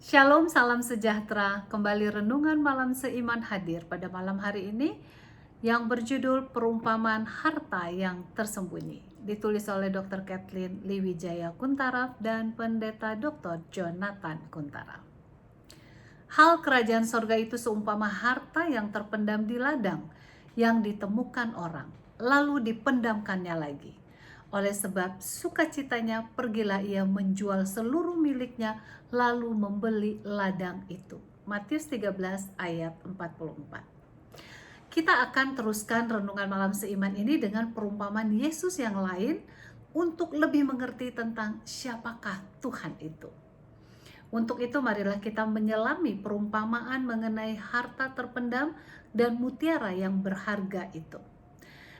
Shalom, salam sejahtera. Kembali renungan malam seiman hadir pada malam hari ini yang berjudul Perumpamaan Harta yang Tersembunyi. Ditulis oleh Dr. Kathleen Liwijaya Kuntaraf dan Pendeta Dr. Jonathan Kuntaraf. Hal kerajaan sorga itu seumpama harta yang terpendam di ladang yang ditemukan orang, lalu dipendamkannya lagi. Oleh sebab sukacitanya pergilah ia menjual seluruh miliknya lalu membeli ladang itu. Matius 13 ayat 44. Kita akan teruskan renungan malam seiman ini dengan perumpamaan Yesus yang lain untuk lebih mengerti tentang siapakah Tuhan itu. Untuk itu marilah kita menyelami perumpamaan mengenai harta terpendam dan mutiara yang berharga itu.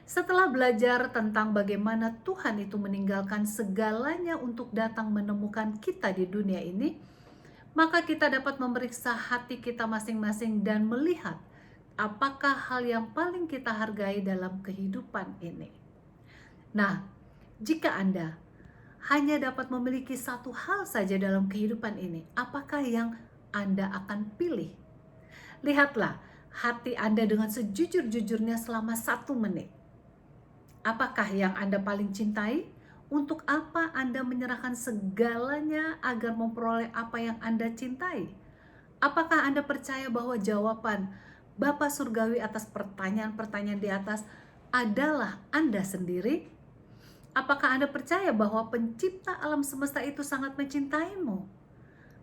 Setelah belajar tentang bagaimana Tuhan itu meninggalkan segalanya untuk datang menemukan kita di dunia ini, maka kita dapat memeriksa hati kita masing-masing dan melihat apakah hal yang paling kita hargai dalam kehidupan ini. Nah, jika Anda hanya dapat memiliki satu hal saja dalam kehidupan ini, apakah yang Anda akan pilih? Lihatlah hati Anda dengan sejujur-jujurnya selama 1 menit. Apakah yang Anda paling cintai? Untuk apa Anda menyerahkan segalanya agar memperoleh apa yang Anda cintai? Apakah Anda percaya bahwa jawaban Bapa Surgawi atas pertanyaan-pertanyaan di atas adalah Anda sendiri? Apakah Anda percaya bahwa pencipta alam semesta itu sangat mencintaimu?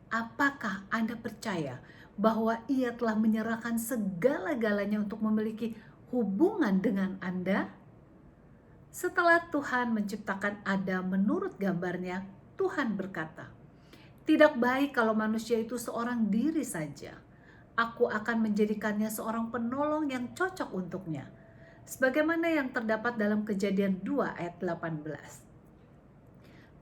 Apakah Anda percaya bahwa Ia telah menyerahkan segala-galanya untuk memiliki hubungan dengan Anda? Setelah Tuhan menciptakan Adam menurut gambarnya, Tuhan berkata, "Tidak baik kalau manusia itu seorang diri saja. Aku akan menjadikannya seorang penolong yang cocok untuknya." Sebagaimana yang terdapat dalam Kejadian 2 ayat 18.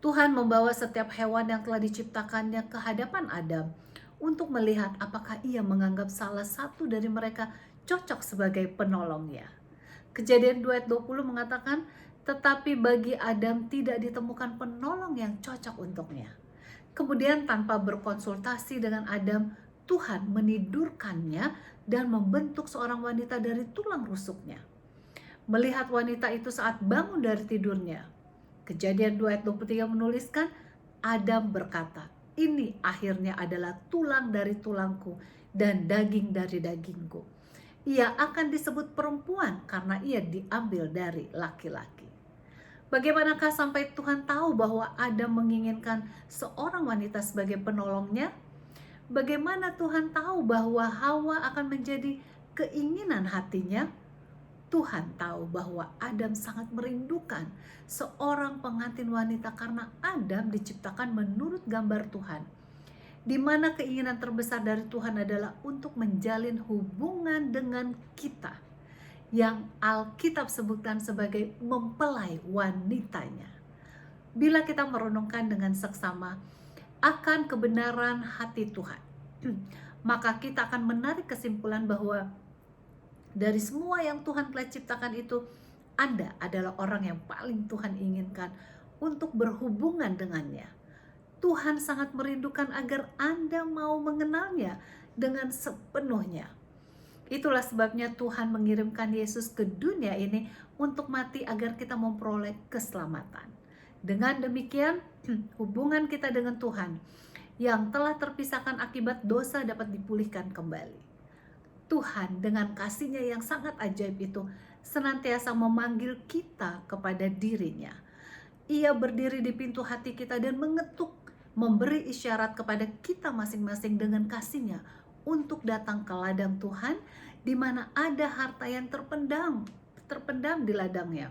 Tuhan membawa setiap hewan yang telah diciptakannya ke hadapan Adam untuk melihat apakah ia menganggap salah satu dari mereka cocok sebagai penolongnya. Kejadian 2 ayat 20 mengatakan, tetapi bagi Adam tidak ditemukan penolong yang cocok untuknya. Kemudian tanpa berkonsultasi dengan Adam, Tuhan menidurkannya dan membentuk seorang wanita dari tulang rusuknya. Melihat wanita itu saat bangun dari tidurnya, Kejadian 2 ayat 23 menuliskan, Adam berkata, "Ini akhirnya adalah tulang dari tulangku dan daging dari dagingku. Ia akan disebut perempuan karena ia diambil dari laki-laki." Bagaimanakah sampai Tuhan tahu bahwa Adam menginginkan seorang wanita sebagai penolongnya? Bagaimana Tuhan tahu bahwa Hawa akan menjadi keinginan hatinya? Tuhan tahu bahwa Adam sangat merindukan seorang pengantin wanita karena Adam diciptakan menurut gambar Tuhan, di mana keinginan terbesar dari Tuhan adalah untuk menjalin hubungan dengan kita, yang Alkitab sebutkan sebagai mempelai wanitanya. Bila kita merenungkan dengan seksama akan kebenaran hati Tuhan, maka kita akan menarik kesimpulan bahwa dari semua yang Tuhan telah ciptakan itu, Anda adalah orang yang paling Tuhan inginkan untuk berhubungan dengannya. Tuhan sangat merindukan agar Anda mau mengenalnya dengan sepenuhnya. Itulah sebabnya Tuhan mengirimkan Yesus ke dunia ini untuk mati agar kita memperoleh keselamatan. Dengan demikian, hubungan kita dengan Tuhan yang telah terpisahkan akibat dosa dapat dipulihkan kembali. Tuhan dengan kasih-Nya yang sangat ajaib itu senantiasa memanggil kita kepada diri-Nya. Ia berdiri di pintu hati kita dan mengetuk, memberi isyarat kepada kita masing-masing dengan kasih-Nya untuk datang ke ladang Tuhan, di mana ada harta yang terpendam di ladangnya.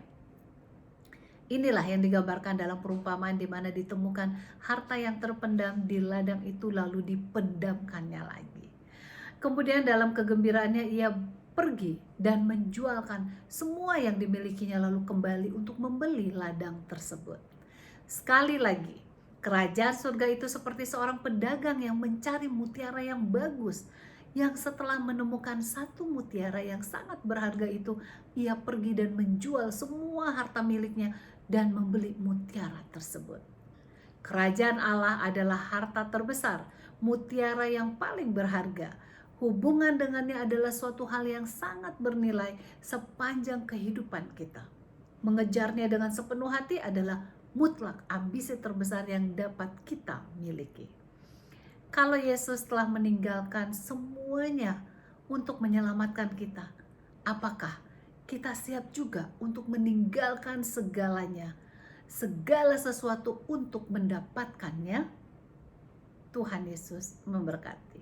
Inilah yang digambarkan dalam perumpamaan di mana ditemukan harta yang terpendam di ladang itu lalu dipendamkannya lagi. Kemudian dalam kegembiraannya ia pergi dan menjualkan semua yang dimilikinya lalu kembali untuk membeli ladang tersebut. Sekali lagi, kerajaan surga itu seperti seorang pedagang yang mencari mutiara yang bagus, yang setelah menemukan satu mutiara yang sangat berharga itu, ia pergi dan menjual semua harta miliknya dan membeli mutiara tersebut. Kerajaan Allah adalah harta terbesar, mutiara yang paling berharga. Hubungan dengannya adalah suatu hal yang sangat bernilai sepanjang kehidupan kita. Mengejarnya dengan sepenuh hati adalah mutlak ambisi terbesar yang dapat kita miliki. Kalau Yesus telah meninggalkan semuanya untuk menyelamatkan kita, apakah kita siap juga untuk meninggalkan segalanya, segala sesuatu untuk mendapatkannya? Tuhan Yesus memberkati.